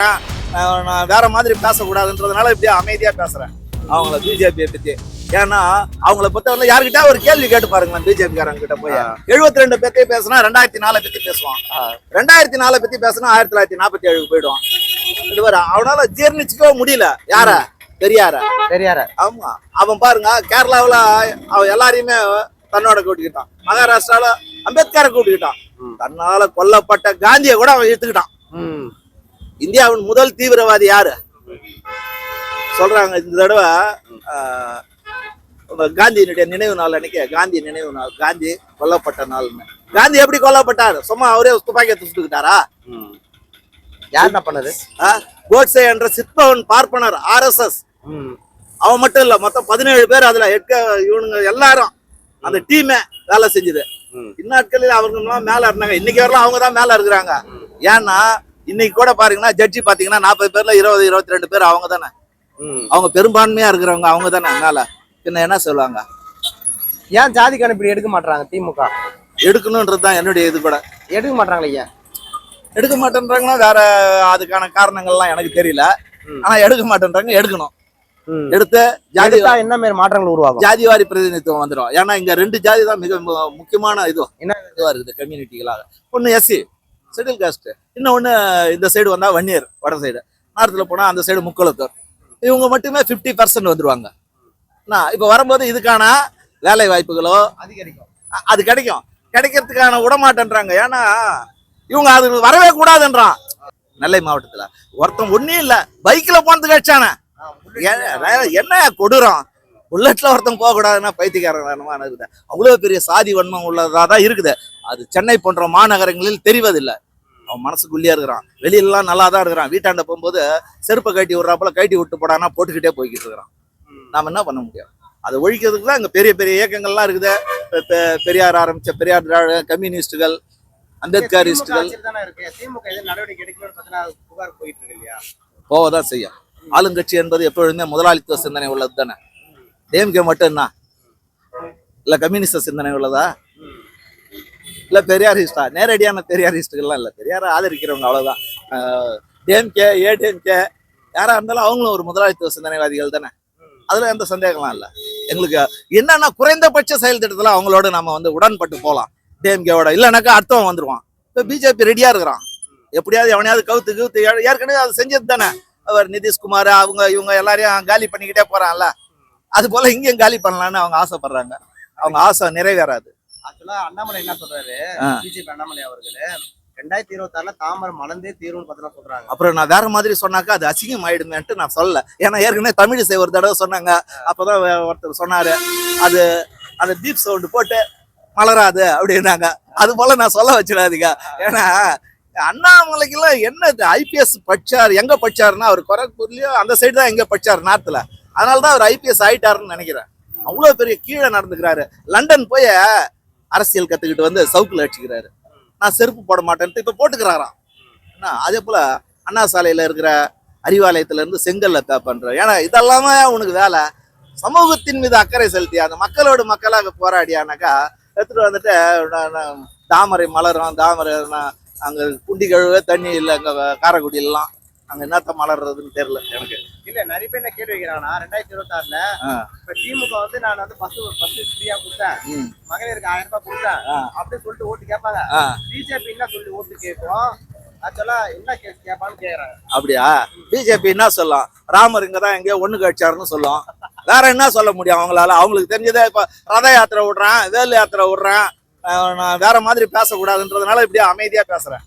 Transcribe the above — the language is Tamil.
நான் வேற மாதிரி பேசக்கூடாதுன்றதுனால இப்படியே அமைதியா பேசுறேன் அவங்கள பிஜேபியை பத்தி. ஏன்னா அவங்கள பத்தி யாருக்கிட்ட ஒரு கேள்வி கேட்டு பாருங்க பிஜேபி காரங்க கிட்ட போய் 72 பத்தி பேசினா 2004 பத்தி பேசுவான், 2004 பத்தி பேசினா 1947 போயிடுவான். இது வர அவனால ஜீர்ணிச்சுக்கவே முடியல. யார? பெரியார. ஆமா, அவன் பாருங்க கேரளாவுல அவன் எல்லாரையுமே தன்னோட கூட்டிக்கிட்டான், மகாராஷ்டிரால அம்பேத்கரை கூட்டிக்கிட்டான், தன்னால கொல்லப்பட்ட காந்தியை கூட அவன் எடுத்துக்கிட்டான். இந்தியாவின் முதல் தீவிரவாதி யாரு சொல்றாங்க இந்த தடவை? காந்தியினுடைய நினைவு நாள் அன்னைக்கு, காந்தி நினைவு நாள், காந்தி கொல்லப்பட்ட நாள்னு. காந்தி எப்படி கொல்லப்பட்டாரு? சும்மா அவரே துப்பாக்கியை சுட்டுக்கிட்டாரா? யார் பண்ணது? கோட்சே என்ற சித்பவன் பார்ப்பனர் RSS அவன் மட்டும் இல்ல, மொத்தம் 17 பேர் அதுல இவனுங்க எல்லாரும் அந்த டீமே வேலை செஞ்சது. இந்நாட்களில் அவங்க மேல இருந்தாங்க, இன்னைக்கு வரலாம் அவங்க தான் மேல இருக்கிறாங்க. ஏன்னா இன்னைக்கு கூட பாருங்கன்னா ஜட்ஜி பாத்தீங்கன்னா 40 பேர்ல 20-22 பேர் அவங்க தானே, அவங்க பெரும்பான்மையா இருக்கிறவங்க அவங்க தானே மேல. பின்ன என்ன சொல்லுவாங்க? ஏன் ஜாதி கணக்கு எடுக்க மாட்டாங்க திமுக? எடுக்கணும்ன்றதுதான் என்னுடைய இது கூட. எடுக்க மாட்டாங்களே, ஏன் எடுக்க மாட்டேன்றாங்கன்னா வேற அதுக்கான காரணங்கள்லாம் எனக்கு தெரியல. ஆனா எடுக்க மாட்டேன்றாங்க, எடுக்கணும். எடுத்து ஜாதி என்ன மாதிரி மாற்றங்கள் உருவாகும்? ஜாதிவாரி பிரதிநிதித்துவம் வந்துடும். ஏன்னா இங்க 2 ஜாதி தான் மிக முக்கியமான என்ன இதுவா இருக்குது கம்யூனிட்டிகளாக. ஒண்ணு SC ஷெட்யூல் காஸ்ட், இன்னொன்னு இந்த சைடு வந்தா வன்னியர், வட சைடு, நார்த்ல போனா அந்த சைடு முக்குளத்தூர். இவங்க மட்டுமே 50% வந்துருவாங்க. இப்ப வரும்போது இதுக்கான வேலை வாய்ப்புகளோ அது கிடைக்கும், கிடைக்கிறதுக்கான விடமாட்டேன்றாங்க. ஏன்னா இவங்க அது வரவே கூடாதுன்றான். நெல்லை மாவட்டத்துல ஒருத்தன் ஒன்னும் இல்ல பைக்ல போனதுக்கு அடிச்சான, என்ன கொடூரம். புல்லட்ல ஒருத்தன் போக கூடாதுன்னா பைத்தியக்காரன் இருக்குது. அவ்வளவு பெரிய சாதி வன்மம் உள்ளதாதான் இருக்குது. அது சென்னை போன்ற மாநகரங்களில் தெரிவதில்லை. அவன் மனசுக்குள்ளேயே இருக்கிறான், வெளியிலாம் நல்லா தான் இருக்கிறான். வீட்டாண்ட போகும்போது செருப்பை கட்டி விடுறாப்புல கட்டி விட்டு போடானா போட்டுக்கிட்டே போய்கிட்டு இருக்கிறான். நாம என்ன பண்ண முடியும்? அதை ஒழிக்கிறதுக்கு தான் இங்க பெரிய பெரிய இயக்கங்கள்லாம் இருக்குது. பெரியார் ஆரம்பிச்ச பெரியார் திராவிட கம்யூனிஸ்டுகள், அம்பேத்கரிஸ்டுகள் போவதான் செய்யும். ஆளுங்கட்சி என்பது எப்பொழுதுமே முதலாளித்துவ சிந்தனை உள்ளது தானே. DMK மட்டும் என்ன இல்ல கம்யூனிஸ்ட சிந்தனை உள்ளதா? இல்ல பெரியாரிஸ்டா? நேரடியான பெரியாரிஸ்டுகள்லாம் இல்ல, பெரியார ஆதரிக்கிறவங்க அவ்வளவுதான். DMK ADMK யாரா இருந்தாலும் அவங்களும் ஒரு முதலாளித்துவ சிந்தனைவாதிகள் தானே, அதுல எந்த சந்தேகம்லாம் இல்ல. எங்களுக்கு என்னன்னா குறைந்தபட்ச செயல் திட்டத்துல அவங்களோட நம்ம உடன்பட்டு போகலாம். DMKவோட இல்லைனாக்கா அர்த்தம் வந்துருவான். இப்ப BJP ரெடியா இருக்கிறான், எப்படியாவது எவனையாவது கவுத்து ஏற்கனவே அது செஞ்சது தானே. அவர் நிதிஷ்குமார் இவங்க எல்லாரையும் காலி பண்ணிக்கிட்டே போறான்ல, அது போல இங்கேயும் காலி பண்ணலான்னு அவங்க ஆசைப்படுறாங்க. அவங்க ஆசை நிறைவேறாது. ஆக்சுவலா அண்ணாமலை என்ன சொல்றாரு, BJP அண்ணாமலை அவர்களே 2026 தாமரை மலர்ந்தே தீர்வுன்னு பார்த்தா சொல்றாங்க. அப்புறம் நான் வேற மாதிரி சொன்னாக்கா அது அசிங்கம் ஆயிடுமேன்ட்டு நான் சொல்லல. ஏன்னா ஏற்கனவே தமிழிசை ஒரு தடவை சொன்னாங்க, அப்பதான் ஒருத்தர் சொன்னாரு அது அந்த டீப் சவுண்ட் போட்டு மலராது அப்படின்னாங்க. அது போல நான் சொல்ல வச்சிடாதீங்க. ஏன்னா அண்ணாமலைக்கெல்லாம் என்ன IPS படிச்சார், எங்க படிச்சாருன்னா அவர் கொரக்பூர்லயோ அந்த சைடு தான் எங்க படிச்சாரு, நார்த்ல. அதனாலதான் அவர் IPS ஆயிட்டாருன்னு நினைக்கிறேன். அவ்வளவு பெரிய கீழே நடந்துக்கிறாரு. லண்டன் போய் அரசியல் கத்துக்கிட்டு சவுக்குல அடிச்சுக்கிறாரு. நான் செருப்பு போட மாட்டேன்ட்டு இப்ப போட்டுக்கிறாராம். அதே போல அண்ணா சாலையில இருக்கிற அறிவாலயத்துல இருந்து செங்கல்ல பண்ற. ஏன்னா இதெல்லாமே உனக்கு வேலை. சமூகத்தின் மீது அக்கறை செலுத்தி அந்த மக்களோடு மக்களாக போராடியானாக்கா எடுத்துட்டு தாமரை மலரும். தாமரை அங்க குண்டி கழுவ தண்ணி இல்லை அங்க காரைக்குடியெல்லாம், அங்க என்னத்த மலர்றதுன்னு தெரியல எனக்கு. இல்ல நிறைய பேர் என்ன கேள்வி வைக்கிறாங்கன்னா 2026 இப்ப திமுக நான் பஸ் ஃப்ரீயா கொடுத்தேன், மகளிருக்கு 1000 ரூபாய் கொடுத்தேன் அப்படின்னு சொல்லிட்டு ஓட்டு கேட்பாங்க. BJP என்ன சொல்லி ஓட்டு கேட்கும்? ஆக்சுவலா என்ன கேட்பான்னு கேக்குறாங்க. அப்படியா? BJP என்ன சொல்லும்? ராமர் இங்கதான் எங்கேயோ ஒண்ணு கட்சாருன்னு சொல்லும். வேற என்ன சொல்ல முடியும் அவங்களால? அவங்களுக்கு தெரிஞ்சதே இப்ப ரத யாத்திரை விடுறேன், வேலு யாத்திரை விடுறேன், நான் வேற மாதிரி பேசக்கூடாதுன்றதுனால இப்படியே அமைதியா பேசுறேன்.